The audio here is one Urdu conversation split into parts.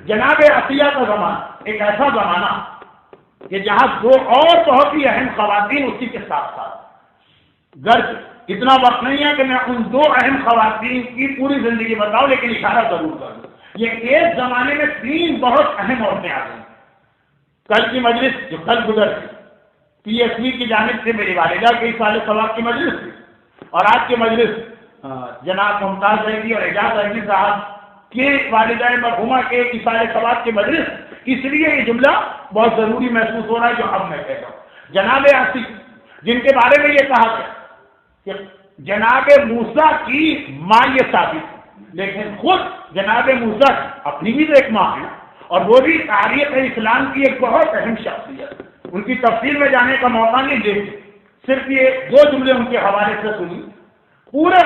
جناب عطیہ کا زمانہ ایک ایسا زمانہ کہ جہاں دو اور بہت ہی اہم خواتین اسی کے ساتھ ساتھ، گرچہ اتنا وقت نہیں ہے کہ میں ان دو اہم خواتین کی پوری زندگی بتاؤں، لیکن اشارہ ضرور کر دوں۔ یہ ایک زمانے میں تین بہت اہم عورتیں آ گئیں۔ کل کی مجلس جو کل گزر تھی، پی ایس بی کی جانب سے میری والدہ کے سال ثواب کی مجلس تھی، اور آج کی مجلس جناب ممتاز زیدی اور اعجاز احمدی صاحب کے والدہ مرحومہ کے اصال ثواب کی مجلس، اس لیے یہ جملہ بہت ضروری محسوس ہو رہا ہے جو اب میں کہتا ہوں۔ جناب عاصی جن کے بارے میں یہ کہا گیا کہ جناب موسیٰ کی ماں یہ ثابت، لیکن خود جناب موسیٰ اپنی بھی تو ایک ماں ہے، اور وہ بھی تاریخ اسلام کی ایک بہت اہم شخصیت۔ ان کی تفصیل میں جانے کا موقع نہیں دیتے، صرف یہ دو جملے ان کے حوالے سے سنی۔ پورے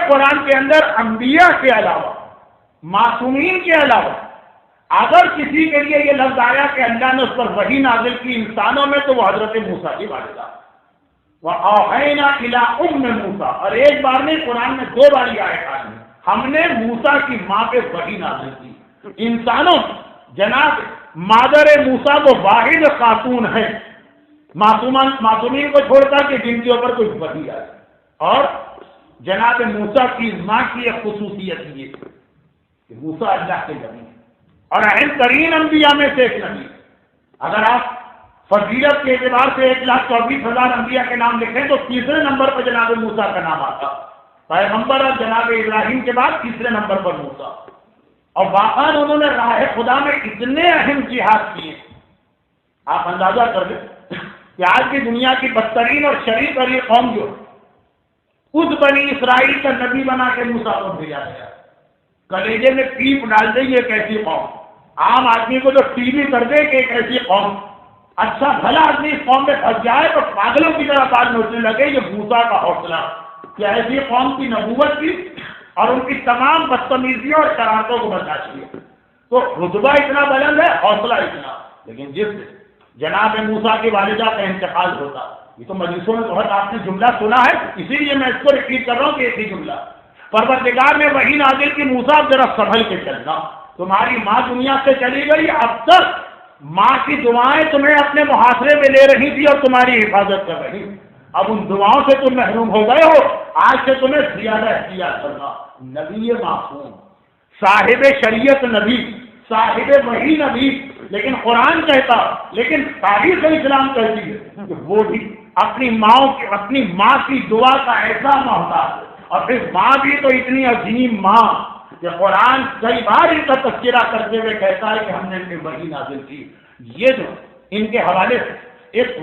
قرآن کے اندر انبیاء کے علاوہ، معصومین کے علاوہ، اگر کسی کے لیے یہ لفظ آیا کہ اللہ نے اس پر وحی نازل کی انسانوں میں، تو وہ حضرت موسیٰ کی والدہ وَأَوْحَيْنَا إِلَىٰ أُمِّ مُوسَىٰ، اور ایک بار نہیں، قرآن میں دو بار یہ آیت آئی ہے، ہم نے موسیٰ کی ماں پہ وحی نازل کی۔ انسانوں جناب مادر موسیٰ وہ واحد خاتون ہے، معصومین کو چھوڑ کر کہ جن کے اوپر کوئی وحی آئے، اور جناب موسیٰ کی ماں کی ایک خصوصیت یہ کہ موسیٰ اللہ کے نبی ہے اور اہم ترین انبیاء میں سے ایک نبی۔ اگر آپ فضیلت کے اعتبار سے 1,24,000 انبیاء کے نام لکھیں تو تیسرے نمبر پر جناب موسیٰ کا نام آتا، پیغمبر اور جناب ابراہیم کے بعد تیسرے نمبر پر موسیٰ۔ اور واقعاً انہوں نے راہ خدا میں اتنے اہم جہاد کیے، آپ اندازہ کر لیں کہ آج کی دنیا کی بدترین اور شریر والی قوم جو اس بنی اسرائیل کا نبی بنا کے موسیٰ کو بھیجا گیا، کلیجے میں پیپ ڈال دے ایک ایسی قوم، عام آدمی کو تو ٹی وی کر دے کہ ایک ایسی قوم، اچھا بھلا آدمی اس قوم میں پھنس جائے تو پاگلوں کی طرح بات نوچنے لگے یہ موسیٰ کا حوصلہ کہ ایسی قوم کی نبوت کی اور ان کی تمام بدتمیزیوں اور شرارتوں کو برداشت کیا۔ تو رتبہ اتنا بلند ہے، حوصلہ اتنا، لیکن جس جناب موسیٰ کی والدہ کا انتقال ہوتا، یہ تو مجلسوں میں بہت آپ نے جملہ سنا ہے، اسی لیے میں اس کو ریپیٹ کر رہا ہوں کہ ایک ہی جملہ، پروردگار نے وحی نازل کی موسیٰ ذرا سنبھل کے چلنا، تمہاری ماں دنیا سے چلی گئی، اب تک ماں کی دعائیں تمہیں اپنے محاصرے میں لے رہی تھی اور تمہاری حفاظت کر رہی، اب ان دعاؤں سے تم محروم ہو گئے ہو، آج سے تمہیں زیادہ احتیاط کرنا۔ نبی معصوم، صاحب شریعت نبی، صاحب وحی نبی، لیکن قرآن کہتا، لیکن تاریخ اسلام کہتی ہے کہ وہ بھی اپنی ماں کی دعا کا ایسا محتاج ہے، اور پھر ماں بھی تو اتنی عظیم ماں کہ قرآن کئی بار ان کا تذکرہ کرتے ہوئے کہتا ہے کہ ہم نے ان کی وحی نازل کی۔ یہ جو ان کے حوالے سے ایک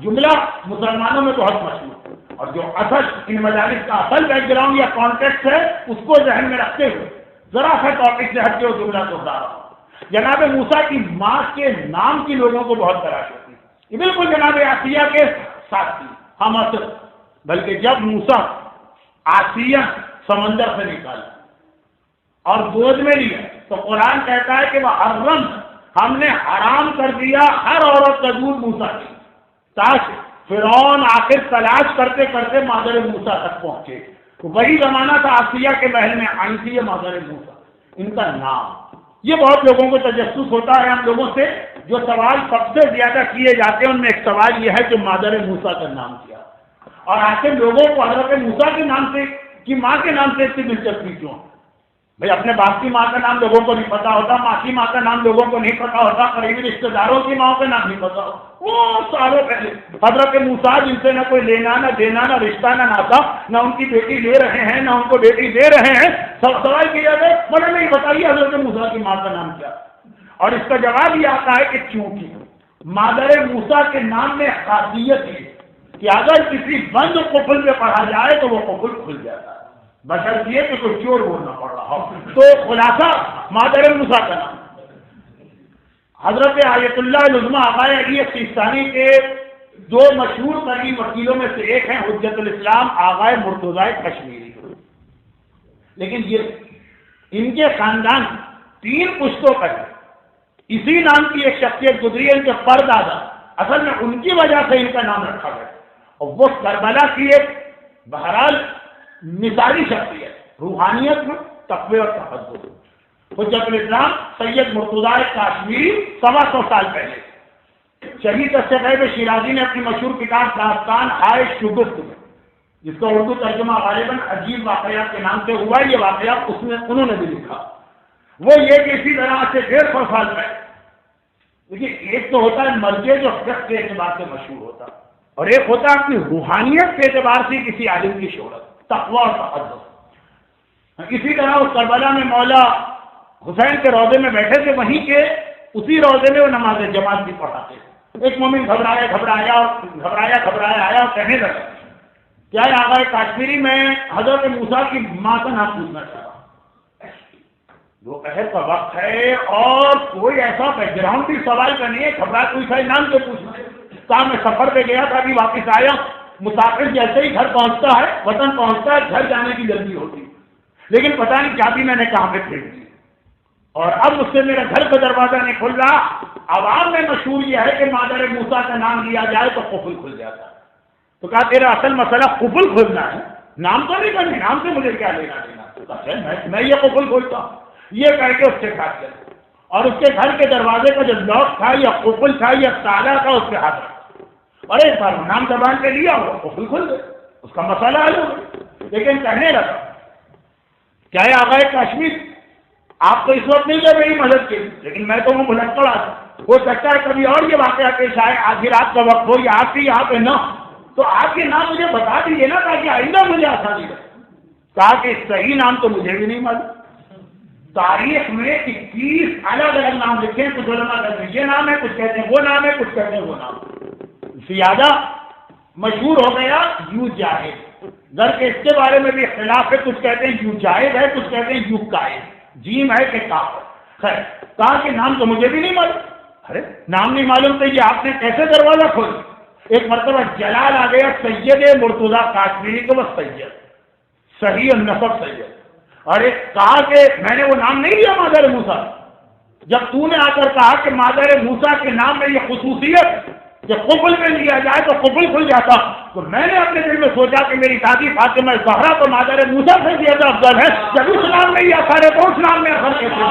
جملہ مسلمانوں میں بہت مشہور ہے، اور جو اصل ان مجالس کا اصل بیک گراؤنڈ یا کانٹیکٹ ہے اس کو ذہن میں رکھتے ہوئے ذرا سا ٹاپک سے ہٹ کے وہ جملہ دوہرا رہا ہوں۔ جناب موسیٰ کی ماں کے نام کی لوگوں کو بہت تلاش ہوتی ہے، یہ بالکل جناب عاصیہ کے ساتھ تھی، ہم اصل، بلکہ جب موسیٰ عاصیہ سمندر سے نکالا اور گود میں لیا تو قرآن کہتا ہے کہ وہ حرم، ہم نے حرام کر دیا ہر عورت کا دودھ موسیٰ کی، تاکہ فرعون آخر تلاش کرتے کرتے مادر موسیٰ تک پہنچے۔ تو وہی زمانہ تھا عاصیہ کے محل میں آئی تھی یہ مادر موسیٰ، ان کا نام، یہ بہت لوگوں کو تجسس ہوتا ہے ہم لوگوں سے، جو سوال سب سے زیادہ کیے جاتے ہیں ان میں ایک سوال یہ ہے کہ مادر موسیٰ کا نام کیا، اور آخر لوگوں کو حضرت موسیٰ کے نام سے کی ماں کے نام سے اتنی دلچسپی کیوں؟ بھائی اپنے باپ کی ماں کا نام لوگوں کو نہیں پتا ہوتا، ماں کی ماں کا نام لوگوں کو نہیں پتا ہوتا، قریبی رشتے داروں کی ماں کا نام نہیں پتا ہوتا، وہ سالوں پہلے حضرت موسیٰ جن سے نہ کوئی لینا نہ دینا نہ رشتہ نہ ناتا، نہ ان کی بیٹی لے رہے ہیں نہ ان کو بیٹی دے رہے ہیں، سب سوال کیا جائے مگر نہیں بتائیے حضرت موسیٰ کی ماں کا نام کیا، اور اس کا جواب یہ آتا ہے کہ چونکہ مادر موسیٰ کے نام میں خاصیت ہے کہ اگر کسی بند قفل میں پڑھا جائے تو وہ قفل کھل جاتا ہے، بشرط یہ کہ کوئی چور بولنا پڑ رہا ہو، تو خلاصہ مادر موسیٰ کا نام۔ حضرت آیت اللہ العظمیٰ آقا علی سیستانی کے دو مشہور ترین وکیلوں میں سے ایک ہیں حجت الاسلام آقا مرتضیٰ کشمیری، لیکن یہ ان کے خاندان 3 پشتوں پر ہے، اسی نام کی ایک شخصیت گزری ہے ان کے پردادا، اصل میں ان کی وجہ سے ان کا نام رکھا گیا، اور وہ کربلا کی ایک بہرحال مثالی شخصیت، روحانیت میں تقوی اور تحضر۔ حجت الاسلام سید مرتضیٰ کاشمیری 125 سال پہلے شہید غیب شیرازی نے اپنی مشہور کتاب داستان ہائے شگفت میں، جس کا اردو ترجمہ غالباً عجیب واقعات کے نام سے ہوا، یہ واقعات انہوں نے بھی لکھا، وہ یہ کہ اسی طرح سے 150 سال پہلے دیکھیے، ایک تو ہوتا ہے مرجع جو فقہ کے اعتبار سے مشہور ہوتا، اور ایک ہوتا ہے اپنی روحانیت کے اعتبار سے کسی عالم کی شہرت، تقویٰ اور تقدس۔ اسی طرح اس کربلا میں مولا حسین کے روضے میں بیٹھے تھے، وہیں کے اسی روضے میں وہ نماز جماعت بھی پڑھاتے تھے۔ ایک مومن گھبرایا آیا اور کہنے لگا، کیا آقا کاشمیری میں حضرت موسیٰ کی ماں کا نام پوچھنا چاہتا ہوں۔ دوپہر کا وقت ہے اور کوئی ایسا بیک گراؤنڈ بھی سوال کا نہیں ہے، گھبرا پوچھا ہے، نام سے پوچھنا ہے۔ کہا میں سفر پہ گیا تھا، ابھی واپس آیا، مسافر جیسے ہی گھر پہنچتا ہے، وطن پہنچتا ہے، گھر جانے کی جلدی ہوتی، لیکن پتہ نہیں چابی میں نے کہاں پہ پھینک دی، اور اب مجھ سے میرا گھر کا دروازہ نہیں کھل رہا۔ عوام میں مشہور یہ ہے کہ مادر موسیٰ کا نام لیا جائے تو قفل کھل جاتا ہے۔ تو کہا تیرا اصل مسئلہ قفل کھولنا ہے، نام تو نہیں کرنا، نام سے مجھے کیا لینا دینا، میں یہ قفل کھولتا ہوں، یہ کہہ کے اس کے ساتھ چلے، اور اس کے گھر کے دروازے کا جو لاک تھا یا قفل تھا یا تالا تھا اس کے ہاتھ رکھا، اور ایک بار نام زبان پہ لیا وہ قفل کھل گئے، اس کا مسئلہ حل ہو گیا۔ لیکن کہنے لگا، کیا ہے آقا کاشمیر، آپ تو اس وقت نہیں کر رہی مدد کی، لیکن میں تو وہ بھلک پڑا تھا، ہو سکتا ہے کبھی اور یہ واقعہ پیش آئے، آدھی رات کا وقت ہو یا آپ کی یہاں پہ نہ، تو آپ کے نام مجھے بتا دیجیے نا تاکہ آئندہ مجھے آسانی رہے۔ کہا کہ صحیح نام تو مجھے بھی نہیں معلوم، تاریخ میں 21 الگ الگ نام لکھے ہیں، کچھ علماء کہتے ہیں یہ نام ہے، کچھ کہتے ہیں وہ نام ہے، کچھ کہتے ہیں وہ نام، زیادہ مشہور ہو گیا یو جاہد، در کے اس کے بارے میں بھی اختلاف ہے، کچھ کہتے ہیں یو جاہد ہے، کچھ کہتے ہیں یو قائد، جیم ہے کہ کاف ہے، خیر کہا کہ نام تو مجھے بھی نہیں معلوم۔ ارے نام نہیں معلوم تو یہ آپ نے کیسے دروازہ کھولا؟ ایک مرتبہ جلال آ گیا سید مرتضیٰ کاشمیری کو، بس سید صحیح النسب سید، اور ایک کہا کہ میں نے وہ نام نہیں لیا مادر موسیٰ، جب تو نے آ کر کہا کہ مادر موسیٰ کے نام میں یہ خصوصیت کہ قفل میں لیا جائے تو قفل کھل جاتا، تو میں نے اپنے دل میں سوچا کہ میری دادی فاطمہ زہرا تو مادر موسیٰ سے زیادہ افضل ہے، جب اس نام میں یہ اثر ہے تو اس نام میں اثر کیسے؟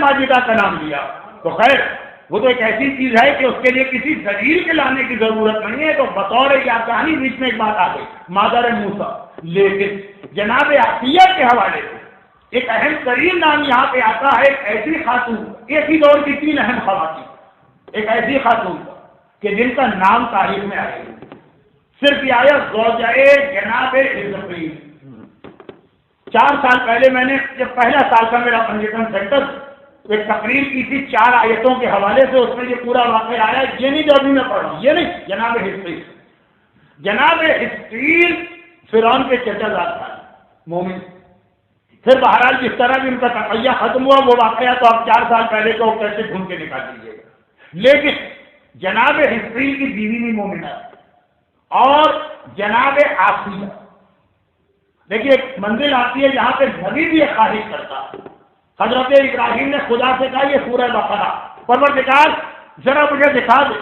ماجدہ کا نام لیا تو خیر وہ تو ایک ایسی چیز ہے کہ اس کے لیے کسی دلیل کے لانے کی ضرورت نہیں ہے، تو بطور یا کہانی بیچ میں ایک بات آ گئی مادر موسیٰ، لیکن جناب عطیہ کے حوالے سے ایک اہم ترین نام یہاں پہ آتا ہے، ایک ایسی خاتون، ایک ہی دور کی 3 اہم خواتین، ایک ایسی خاتون کہ جن کا نام تاریخ میں آئے گا، صرف یہ آیا زوجہ جناب حزقیل۔ 4 سال پہلے میں نے جب پہلا سال کا میرا پنجیکن سینٹر ایک تقریر کی تھی 4 آیتوں کے حوالے سے، اس میں یہ پورا واقعہ آیا، یہ نہیں جو ابھی میں پڑھ رہا ہوں، یہ نہیں، جناب حزقیل، جناب حزقیل فرعون کے چچا زاد تھا مومن، پھر بہرحال جس طرح بھی ان کا تقیہ ختم ہوا وہ واقعہ تو آپ 4 سال پہلے کو کیسے ڈھونڈ کے نکال دیجیے گا، لیکن جناب حزقیل کی بیوی بھی مومنہ اور جناب آسیہ، دیکھیے ایک منزل آتی ہے جہاں پہ نبی بھی ایک خواہش کرتا ہے۔ حضرت ابراہیم نے خدا سے کہا یہ سورہ بقرہ، پروردگار ذرا مجھے دکھا دے،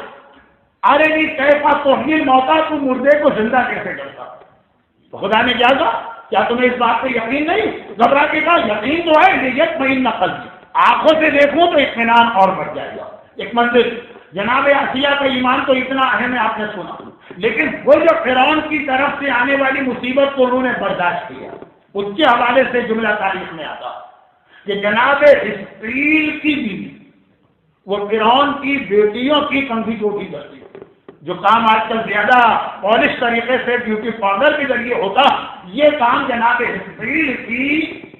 ارے نہیں کیفا تحیی الموتیٰ، تو مردے کو زندہ کیسے کرتا؟ تو خدا نے کیا کہا، کیا تمہیں اس بات پہ یقین نہیں؟ گھبرا کے کہا یقین تو ہے، لیطمئن قلبی، آنکھوں سے دیکھوں تو اطمینان اور بڑھ جائے گا۔ ایک منزل جناب آسیہ کا ایمان تو اتنا اہم ہے آپ نے سنا، لیکن وہ جو فرعون کی طرف سے آنے والی مصیبت کو انہوں نے برداشت کیا، اس کے حوالے سے جملہ تاریخ میں آتا کہ جناب حزقیل کی بیوی وہ فرعون کی بیٹیوں کی کنگھی چوٹی کرتی ہے، جو کام آج کل زیادہ پالش طریقے سے بیوٹی پارلر کے ذریعے ہوتا، یہ کام جناب حزقیل کی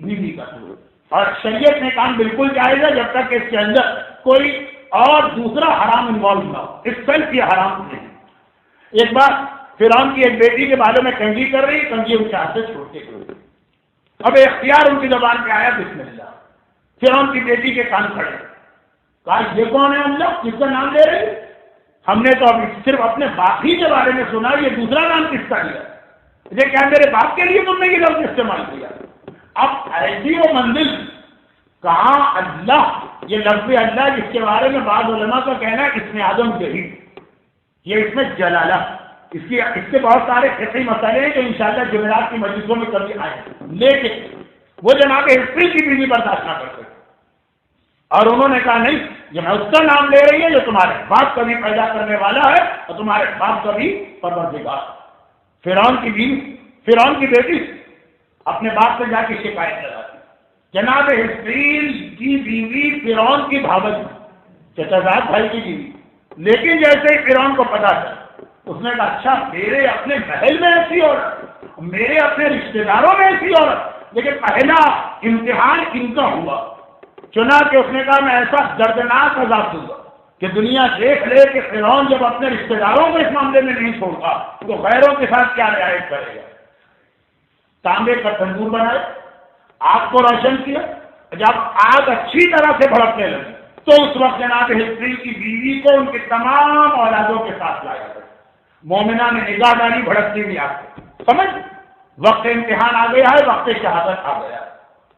بیوی کرتی ہے، اور شریعت نے کام بالکل جائز ہے جب تک کہ اس کے اندر کوئی اور دوسرا حرام انوالو نہ ہو، اس سیلف یہ حرام نہیں۔ ایک بار فرعون کی ایک بیٹی کے بارے میں کنگھی کر رہی، کنگھی ان کے ہاتھ سے چھوٹتے ہوئے، اب اختیار ان کی زبان پہ آیا بسم اللہ، فرعون کی بیٹی کے کان کھڑے، کہا یہ کون ہے ہم لوگ، کس کا نام لے رہے ہیں؟ ہم نے تو اب صرف اپنے باپ ہی کے بارے میں سنا، یہ دوسرا نام کس کا لیا؟ یہ کیا میرے باپ کے لیے تم نے یہ لفظ استعمال کیا؟ اب ایسی وہ منزل کہاں اللہ، یہ لفظ اللہ جس کے بارے میں بعض علماء کا کہنا ہے اس میں آدم جہی، یہ اس میں جلالہ، اس کے بہت سارے فقہی مسئلے ہیں جو انشاءاللہ جمعرات کی مجلسوں میں کبھی آئے، لیکن وہ جناب ہسٹری کی بھی برداشت نہ کرتے اور انہوں نے کہا نہیں، یہ میں اس کا نام لے رہی ہے جو تمہارے باپ کا بھی پیدا کرنے والا ہے اور تمہارے باپ کا بھی پروردگار۔ فرعون کی بیوی، فرعون کی بیٹی اپنے باپ سے جا کے شکایت لگاتی، جناب ہسٹریل کی بیوی فرعون کی بھاوج چچا زاد بھائی کی بیوی، لیکن جیسے ہی فرعون کو پتا چلا اس نے کہا اچھا میرے اپنے محل میں ایسی عورت، میرے اپنے رشتے داروں میں ایسی عورت، لیکن پہلا امتحان ان کا ہوا، چنانچہ اس نے کہا میں ایسا دردناک عذاب دوں گا کہ دنیا دیکھ لے کہ فرعون جب اپنے رشتے داروں کو اس معاملے میں نہیں چھوڑتا تو غیروں کے ساتھ کیا رعایت کرے گا۔ تانبے کا تندور بنائے، آگ کو روشن کیا، جب آگ اچھی طرح سے بھڑکنے لگی تو اس وقت جناب ہسٹری کی بیوی کو ان کے تمام اولادوں کے ساتھ لایا گیا۔ مومنہ نے نگاہ ڈالی بھڑکتی ہوئی آگ کو، سمجھ وقت امتحان آ گیا ہے، وقت شہادت آ گیا۔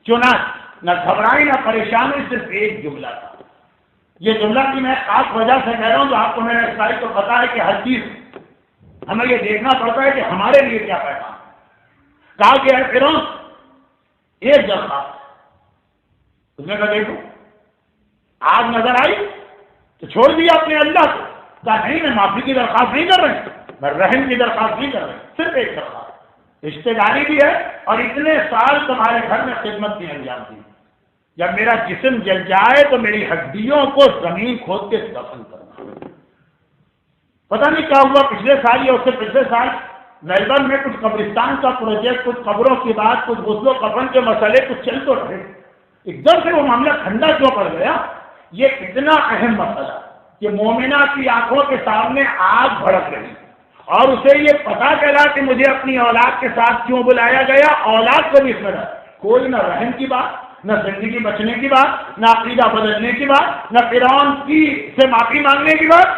چنانچہ نہ گھبرائی نہ پریشانی، صرف ایک جملہ تھا۔ یہ جملہ کی میں خاص وجہ سے کہہ رہا ہوں، جو آپ کو میرے اسلائی کو پتا ہے کہ ہر چیز ہمیں یہ دیکھنا پڑتا ہے کہ ہمارے لیے کیا پیغام ہے۔ کہا کہ فرعون ایک درخواست، اس نے کہا دیکھو آگ نظر آئی تو چھوڑ دیا اپنے اللہ کو، کہا نہیں میں معافی کی درخواست نہیں کر رہی، میں رحم کی درخواست نہیں کر رہی، صرف ایک درخواست، رشتے داری بھی ہے اور اتنے سال تمہارے گھر میں خدمت بھی انجام دی، جب میرا جسم جل جائے تو میری ہڈیوں کو زمین کھود کے دفن کرنا۔ پتہ نہیں کیا ہوا پچھلے سال یا اس سے پچھلے سال میلبرن میں کچھ قبرستان کا پروجیکٹ، کچھ قبروں کی بات، کچھ غسل و کفن کے مسئلے کچھ چل تو رہے، ایک دم سے وہ معاملہ ٹھنڈا کیوں پڑ گیا؟ یہ اتنا اہم مسئلہ کہ مومنہ کی آنکھوں کے سامنے آگ بھڑک رہی اور اسے یہ پتا چلا کہ مجھے اپنی اولاد کے ساتھ کیوں بلایا گیا، اولاد کو بھی اس میں کوئی نہ رحم کی بات، نہ زندگی بچنے کی بات، نہ عقیدہ بدلنے کی بات، نہ فرعون کی سے معافی مانگنے کی بات،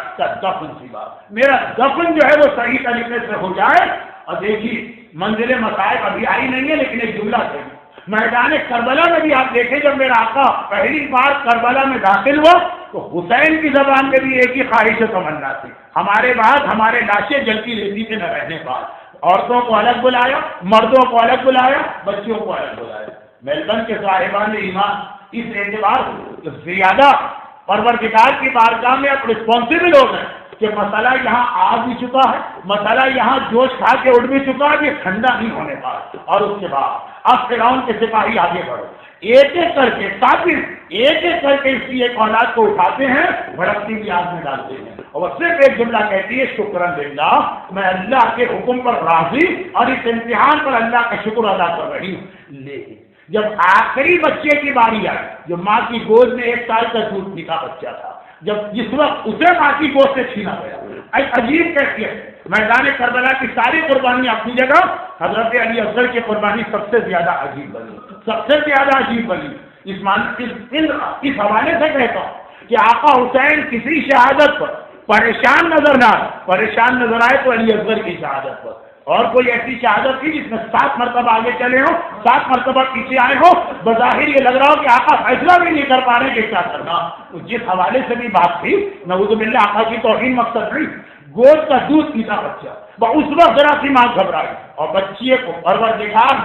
دفن کی بات۔ میرا دفن جو ہے وہ صحیح طریقے سے ہو جائے۔ اور دیکھیے منزل مصائب ابھی آئی نہیں ہے، لیکن ایک جملہ ہے میدان کربلا میں بھی آپ دیکھیں، جب میرا آقا پہلی بار کربلا میں داخل ہوا تو حسین کی زبان میں بھی ایک ہی خواہش و تمنا تھی، ہمارے بعد ہمارے لاشیں جلتی رہتی تھے نہ رہنے بعد، عورتوں کو الگ بلایا، مردوں کو الگ بلایا، بچوں کو الگ بلایا۔ میلبرن کے صاحبان ایمان اس اعتبار زیادہ پروردگار کی بارگاہ میں اب رسپانسبل ہو گئے کہ مسئلہ یہاں آ بھی چکا ہے، مسئلہ یہاں جوش کھا کے اٹھ بھی چکا ہے، یہ ٹھنڈا نہیں ہونے پایا۔ اور اس کے بعد اب فرعون کے سپاہی آگے بڑھو، ایک ایک کر کے کافر ایک ایک کر کے اس کی ایک اولاد کو اٹھاتے ہیں، بھڑکتی ہوئی آگ میں ڈالتے ہیں، اور وہ صرف ایک جملہ کہتی ہے شکرن للہ، میں اللہ کے حکم پر راضی اور اس امتحان پر اللہ کا شکر ادا کر رہی ہوں۔ لیکن جب آخری بچے کی باری آئی، جو ماں کی گود میں 1 سال کا دودھ پیتا بچہ تھا، جب جس وقت اسے ماں کی گود سے چھینا گیا، ایک عجیب کیفیت، میدان کربلا کی ساری قربانی اپنی جگہ، حضرت علی اصغر کی قربانی سب سے زیادہ عجیب بنی، سب سے زیادہ عجیب بنی۔ اس حوالے سے کہتا ہوں کہ آقا حسین کسی شہادت پر پریشان نظر آئے تو علی اصغر کی شہادت پر، اور کوئی ایسی شہادت تھی جس میں 7 مرتبہ آگے چلے ہو، 7 مرتبہ پیچھے آئے ہو، بظاہر یہ لگ رہا ہو کہ آقا فیصلہ بھی نہیں کر پا رہے کہ کیا کرنا۔ تو جس حوالے سے بھی بات تھی، نعوذ باللہ آقا کی توہین مقصد نہیں، گود کا دودھ پیتا بچہ، اس وقت ذرا سی ماں گھبرائی اور بچے کو پروردگار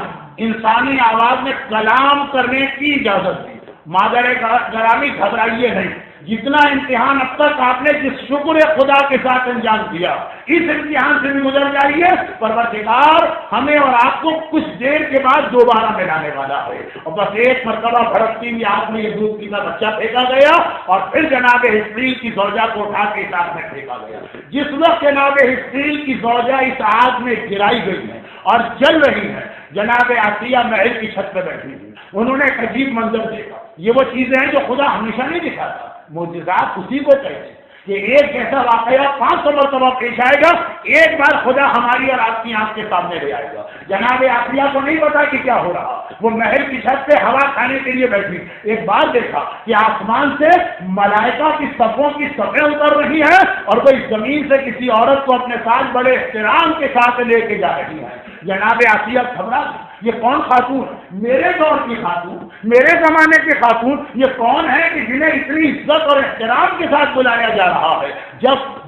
انسانی آواز میں کلام کرنے کی اجازت دی۔ مادر گرامی گھبرائیے نہیں، جتنا امتحان اب تک آپ نے جس شکر خدا کے ساتھ انجام دیا، اس امتحان سے بھی گزر جائیے، پروردگار ہمیں اور آپ کو کچھ دیر کے بعد دوبارہ ملانے والا ہے۔ اور بس ایک مرتبہ بھڑکتی ہوئی آگ میں یہ دودھ پیتا بچہ پھینکا گیا اور پھر جناب ہسٹریل کی زوجہ کو اٹھا کے اس آگ میں پھینکا گیا۔ جس وقت جناب ہسٹریل کی زوجہ اس آگ میں گرائی گئی ہے اور جل رہی ہے، جناب عطیہ محل کی چھت پہ بیٹھی تھی، انہوں نے ایک عجیب منظر دیکھا۔ یہ وہ چیزیں ہیں جو خدا ہمیشہ نہیں دکھاتا، معجزات اسی کو کہتے ہیں کہ ایک جیسا واقعہ 500 مرتبہ پیش آئے گا، ایک بار خدا ہماری اور آپ کی آنکھ کے سامنے لے آئے گا۔ جناب آسیہ کو نہیں پتا کہ کیا ہو رہا، وہ محل کی چھت پہ ہوا کھانے کے لیے بیٹھی، ایک بار دیکھا کہ آسمان سے ملائکہ کی صفوں کی صفیں اتر رہی ہیں اور وہ اس زمین سے کسی عورت کو اپنے ساتھ بڑے احترام کے ساتھ لے کے جا رہی ہیں۔ جناب آسیہ گھبرا گئی، یہ کون خاتون؟ میرے دور کی خاتون، میرے زمانے کی خاتون، یہ کون ہے کہ جنہیں اتنی عزت اور احترام کے ساتھ بلایا جا رہا ہے؟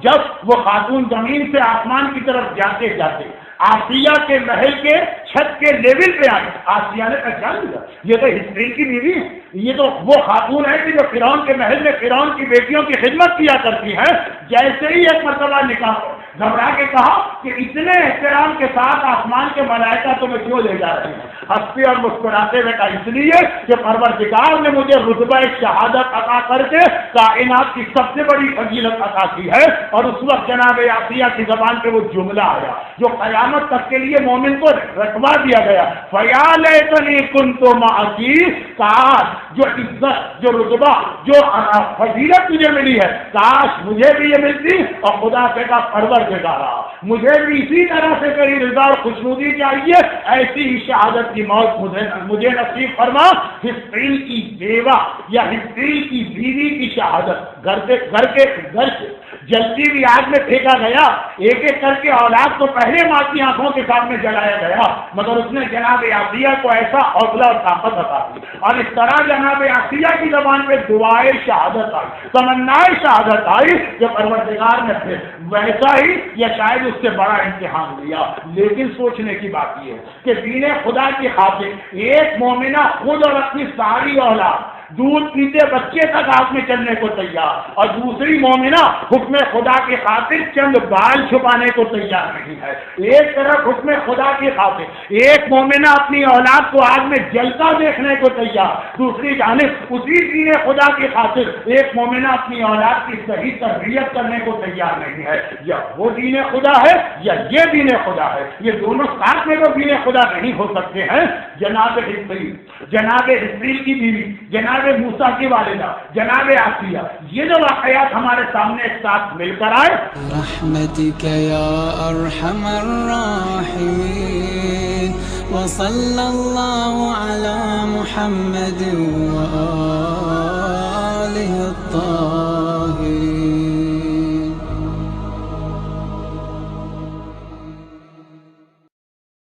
جب وہ خاتون زمین سے آسمان کی طرف جاتے جاتے آسیہ کے محل کے چھت کے لیول پہ آئی، آسیہ نے پہچان لیا یہ تو ہسٹری کی بیوی ہے، یہ تو وہ خاتون ہے کہ جو فرعون کے محل میں فرعون کی بیٹیوں کی خدمت کیا کرتی ہے۔ جیسے ہی ایک مرتبہ نکاح گھبرا کے کہا کہ اتنے احترام کے ساتھ آسمان کے ملائکہ تمہیں کیوں لے جا رہے ہیں؟ ہنستے اور مسکراتے ہوئے کہا اس لیے کہ پروردگار نے مجھے رتبہ شہادت عطا کر کے کائنات کی سب سے بڑی فضیلت عطا کی ہے۔ اور اس وقت جناب آسیہ کی زبان پہ وہ جملہ آیا جو قیامت تک کے لیے مومن کو رتبہ دیا گیا، فَيَا لَيْتَنِي كُنتُ مَعَكِ، کاش جو عزت، جو رتبہ، جو فضیلت تجھے ملی ہے کاش مجھے بھی یہ ملتی۔ اور خدا سے کہا پروردگارا مجھے بھی اسی طرح سے تیری رضا اور خوشنودی چاہیے، ایسی ہی شہادت کی موت مجھے نصیب فرما۔ ہسٹری کی بیوہ یا ہسٹری کی بیوی کی شہادت گھر کے جلتی ہوئی آگ میں پھینکا گیا، ایک ایک کر کے اولاد کو پہلے ماں کی آنکھوں کے سامنے جلایا گیا، مگر اس نے جناب آسیہ کو ایسا حوصلہ اور طاقت عطا کی، اور اس طرح جناب آسیہ کی زبان پہ دعائے شہادت آئی، تمنائے شہادت آئی کہ پروردگار نے پھر ویسا ہی یا شاید اس سے بڑا امتحان لیا۔ لیکن سوچنے کی بات یہ ہے کہ دین خدا کی خاطر ایک مومنہ خود اور اپنی ساری اولاد دودھ پیتے بچے تک ہاتھ میں چلنے کو تیار، اور دوسری مومنہ حکم خدا کی خاطر چند بال چھپانے کو تیار نہیں ہے۔ ایک طرف حکم خدا کی خاطر ایک مومنہ اپنی اولاد کو آگ میں جلتا دیکھنے کو تیار، دوسری جانب اسی دین خدا کی خاطر ایک مومنہ اپنی اولاد کی صحیح تربیت کرنے کو تیار نہیں ہے۔ یا وہ دین خدا ہے یا یہ دین خدا ہے، یہ دونوں ساتھ میں تو دین خدا نہیں ہو سکتے ہیں۔ جناب حزقیل کی بیوی، جناب موسیٰ کی والدہ، جناب آسیہ، یہ جو واقعات ہمارے سامنے ایک ساتھ مل کر آئے، رحمتک یا ارحم الراحمین، وصلی اللہ علی محمد وآلہ الطاہرین۔